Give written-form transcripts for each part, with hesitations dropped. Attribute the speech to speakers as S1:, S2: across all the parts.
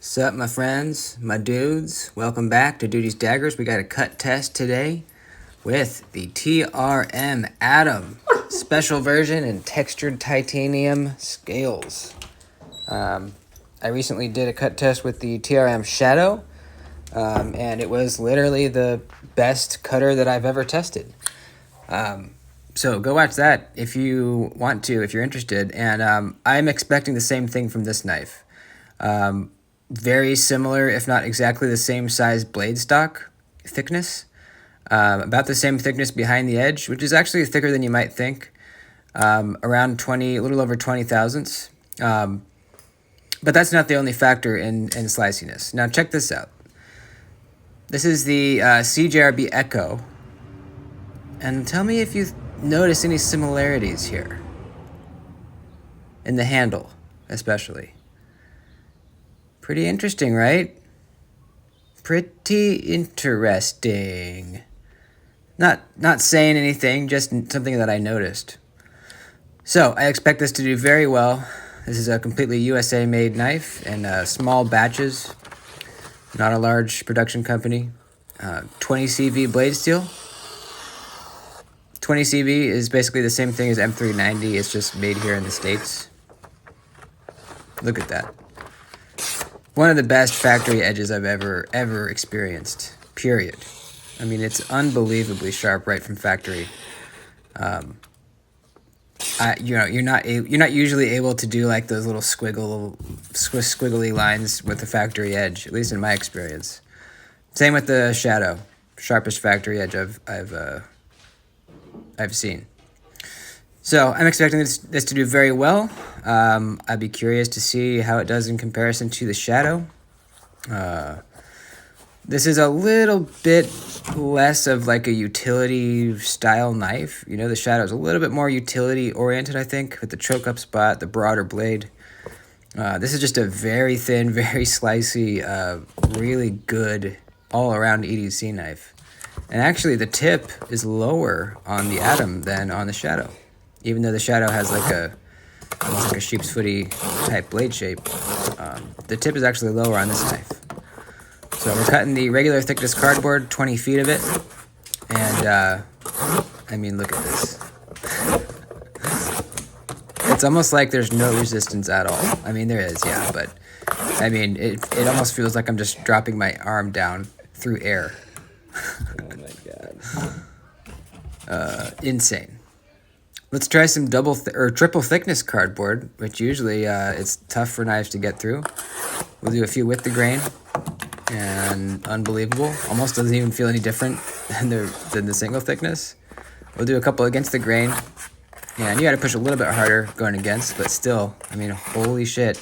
S1: Sup, my friends, my dudes? Welcome back to Duty's Daggers. We got a cut test today with the TRM Atom special version and textured titanium scales. I recently did a cut test with the TRM Shadow, and it was literally the best cutter that I've ever tested. So go watch that if you want to, if you're interested. And I'm expecting the same thing from this knife. Very similar, if not exactly the same size blade stock thickness. About the same thickness behind the edge, which is actually thicker than you might think. Around 20, a little over 20 thousandths. But that's not the only factor in sliciness. Now check this out. This is the CJRB Echo. And tell me if you notice any similarities here. In the handle, especially. Pretty interesting, right? Pretty interesting. Not saying anything, just something that I noticed. So, I expect this to do very well. This is a completely USA-made knife in small batches. Not a large production company. 20 CV blade steel. 20 CV is basically the same thing as M390. It's just made here in the States. Look at that. One of the best factory edges I've ever experienced. Period. I mean, it's unbelievably sharp right from factory. You're not usually able to do like those little squiggly lines with the factory edge, at least in my experience. Same with the Shadow, sharpest factory edge I've seen. So I'm expecting this to do very well. I'd be curious to see how it does in comparison to the Shadow. This is a little bit less of like a utility style knife. You know, the Shadow is a little bit more utility oriented, I think, with the choke up spot, the broader blade. This is just a very thin, very slicey, really good all around EDC knife. And actually the tip is lower on the Atom than on the Shadow. Even though the Shadow has like almost like a sheep's footy type blade shape, the tip is actually lower on this knife. So we're cutting the regular thickness cardboard, 20 feet of it, and I mean, look at this. It's almost like there's no resistance at all. I mean, there is, yeah, but I mean, it almost feels like I'm just dropping my arm down through air.
S2: Oh my god.
S1: Insane. Let's try some triple thickness cardboard, which usually it's tough for knives to get through. We'll do a few with the grain, and unbelievable. Almost doesn't even feel any different than the single thickness. We'll do a couple against the grain, and you got to push a little bit harder going against, but still, I mean, holy shit.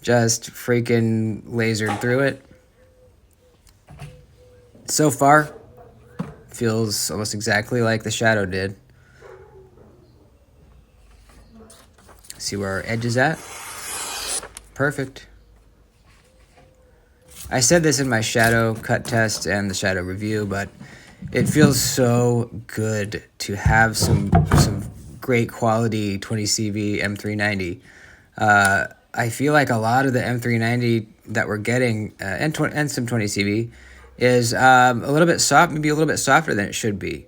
S1: Just freaking lasered through it. So far, feels almost exactly like the Shadow did. See where our edge is at? Perfect. I said this in my Shadow cut test and the Shadow review, but it feels so good to have some great quality 20CV M390. I feel like a lot of the M390 that we're getting, and some 20CV, is a little bit soft, maybe a little bit softer than it should be.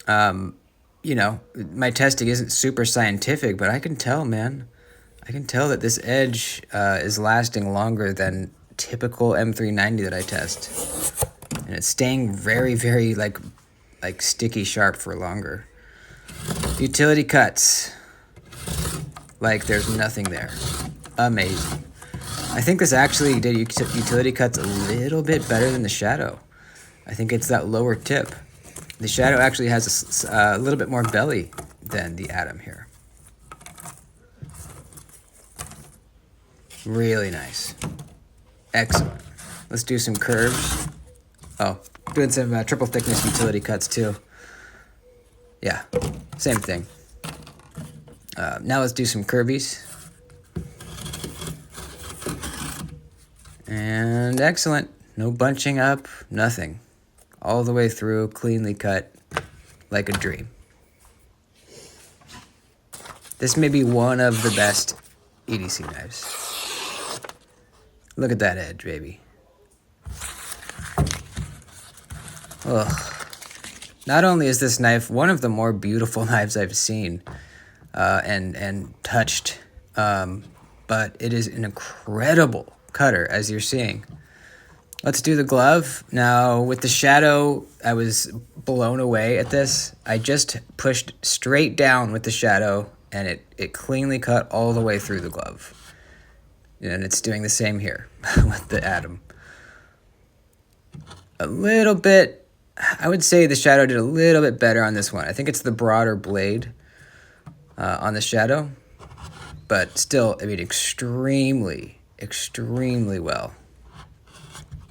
S1: You know, my testing isn't super scientific, but I can tell, man. I can tell that this edge is lasting longer than typical M390 that I test. And it's staying very, very, like sticky sharp for longer. Utility cuts. Like there's nothing there. Amazing. I think this actually did utility cuts a little bit better than the Shadow. I think it's that lower tip. The Shadow actually has a little bit more belly than the Atom here. Really nice. Excellent. Let's do some curves. Oh, doing some triple thickness utility cuts too. Yeah, same thing. Now let's do some curvies. And excellent. No bunching up, nothing. All the way through, cleanly cut, like a dream. This may be one of the best EDC knives. Look at that edge, baby. Ugh. Not only is this knife one of the more beautiful knives I've seen and touched, but it is an incredible cutter, as you're seeing. Let's do the glove. Now, with the shadow, I was blown away at this. I just pushed straight down with the shadow, and it cleanly cut all the way through the glove. And it's doing the same here with the Atom. A little bit, I would say the shadow did a little bit better on this one. I think it's the broader blade on the shadow, but still, I mean, extremely, extremely well.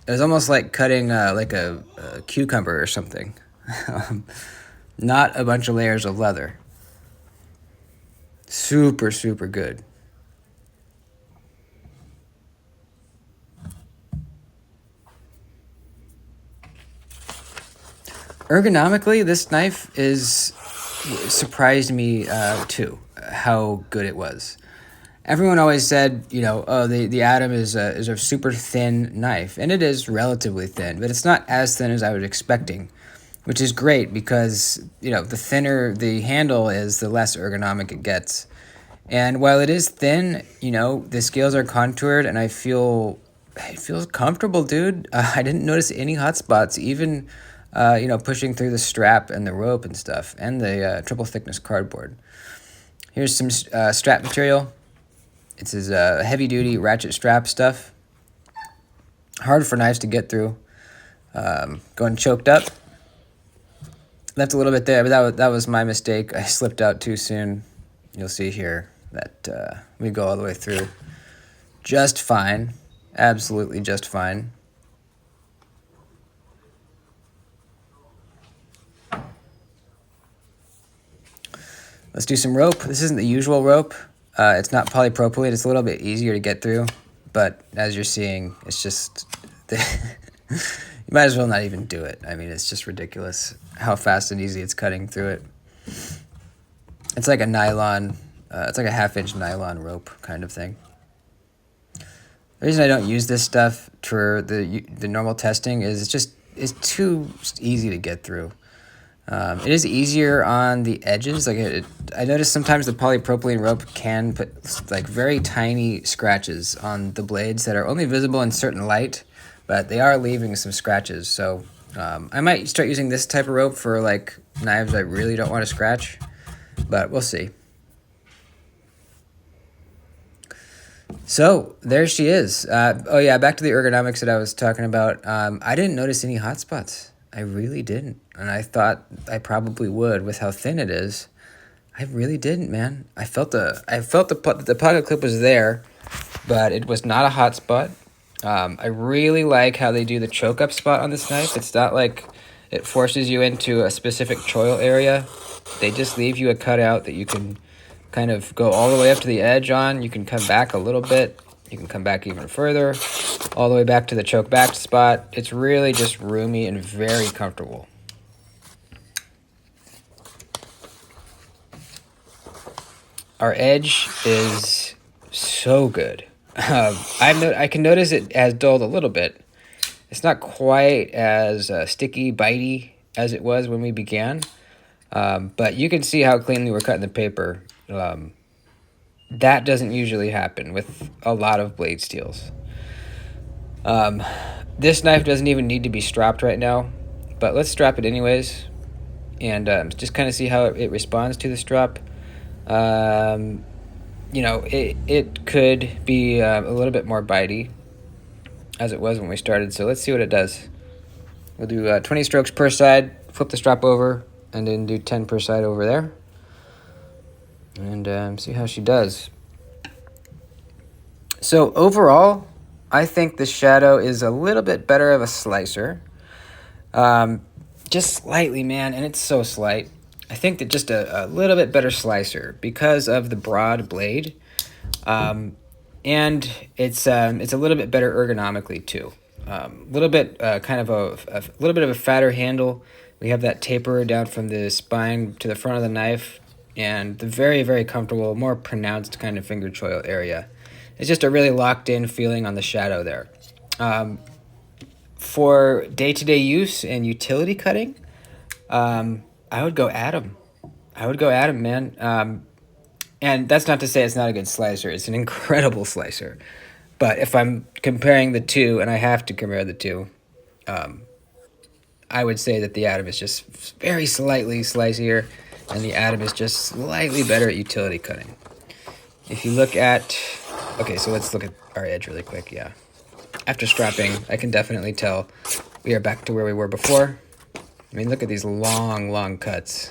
S1: It was almost like cutting like a cucumber or something. Not a bunch of layers of leather. Super, super good. Ergonomically, this knife surprised me too, how good it was. Everyone always said, you know, oh, the Atom is a super thin knife, and it is relatively thin, but it's not as thin as I was expecting, which is great because, you know, the thinner the handle is, the less ergonomic it gets. And while it is thin, you know, the scales are contoured, and it feels comfortable, dude. I didn't notice any hot spots, even, you know, pushing through the strap and the rope and stuff, and the triple thickness cardboard. Here's some strap material. It's his heavy-duty ratchet strap stuff. Hard for knives to get through. Going choked up. Left a little bit there, but that was my mistake. I slipped out too soon. You'll see here that we go all the way through. Just fine. Absolutely just fine. Let's do some rope. This isn't the usual rope. It's not polypropylene. It's a little bit easier to get through, but as you're seeing, it's just you might as well not even do it. I mean, it's just ridiculous how fast and easy it's cutting through it. It's like a nylon. It's like a 1/2-inch nylon rope kind of thing. The reason I don't use this stuff for the normal testing is it's too easy to get through. It is easier on the edges. Like I noticed sometimes the polypropylene rope can put like very tiny scratches on the blades that are only visible in certain light, but they are leaving some scratches. So I might start using this type of rope for like knives I really don't want to scratch, but we'll see. So there she is. Oh yeah, back to the ergonomics that I was talking about. I didn't notice any hot spots. I really didn't, and I thought I probably would with how thin it is. I really didn't, man. I felt the pocket clip was there, but it was not a hot spot. I really like how they do the choke up spot on this knife. It's not like it forces you into a specific choil area. They just leave you a cutout that you can kind of go all the way up to the edge on. You can come back a little bit. You can come back even further, all the way back to the choke back spot. It's really just roomy and very comfortable. Our edge is so good. I can notice it has dulled a little bit. It's not quite as sticky, bitey as it was when we began, but you can see how cleanly we're cutting the paper. That doesn't usually happen with a lot of blade steels. This knife doesn't even need to be strapped right now, but let's strap it anyways, and just kind of see how it responds to the strap. You know, it could be a little bit more bitey as it was when we started, so let's see what it does. We'll do 20 strokes per side, flip the strap over, and then do 10 per side over there. And see how she does. So overall, I think the Shadow is a little bit better of a slicer. Just slightly, man, and it's so slight. I think that just a little bit better slicer because of the broad blade. And it's a little bit better ergonomically too. A little bit kind of a little bit of a fatter handle. We have that taper down from the spine to the front of the knife, and the very, very comfortable, more pronounced kind of finger choil area. it's just a really locked in feeling on the shadow there. For day-to-day use and utility cutting, I would go Atom. I would go Atom, man. And that's not to say it's not a good slicer. It's an incredible slicer. But if I'm comparing the two, and I have to compare the two, I would say that the Atom is just very slightly slicier, and the Atom is just slightly better at utility cutting. If you look at... Okay, so let's look at our edge really quick, yeah. After scrapping, I can definitely tell we are back to where we were before. I mean, look at these long, long cuts.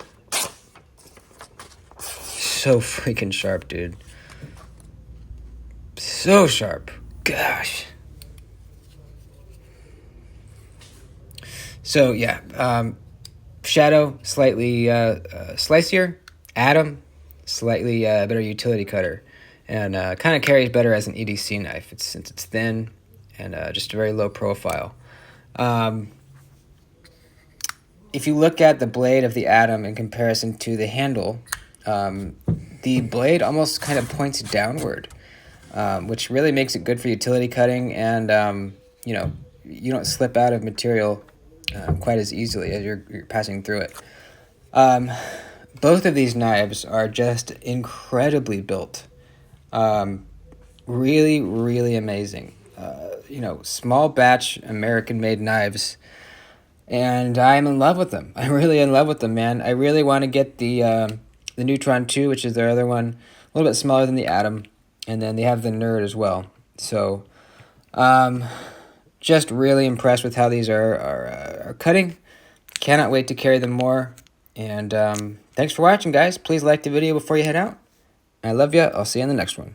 S1: So freaking sharp, dude. So sharp. Gosh. So, yeah. Shadow, slightly slicier. Atom, slightly better utility cutter. And kind of carries better as an EDC knife since it's thin and just a very low profile. If you look at the blade of the Atom in comparison to the handle, the blade almost kind of points downward, which really makes it good for utility cutting, and you know, you don't slip out of material quite as easily as you're passing through it. Both of these knives are just incredibly built. Really, really amazing. You know, small batch American-made knives, and I'm in love with them. I'm really in love with them, man. I really want to get the Neutron 2, which is their other one, a little bit smaller than the Atom, and then they have the Nerd as well. So, just really impressed with how these are cutting. Cannot wait to carry them more. And thanks for watching, guys. Please like the video before you head out. I love you. I'll see you in the next one.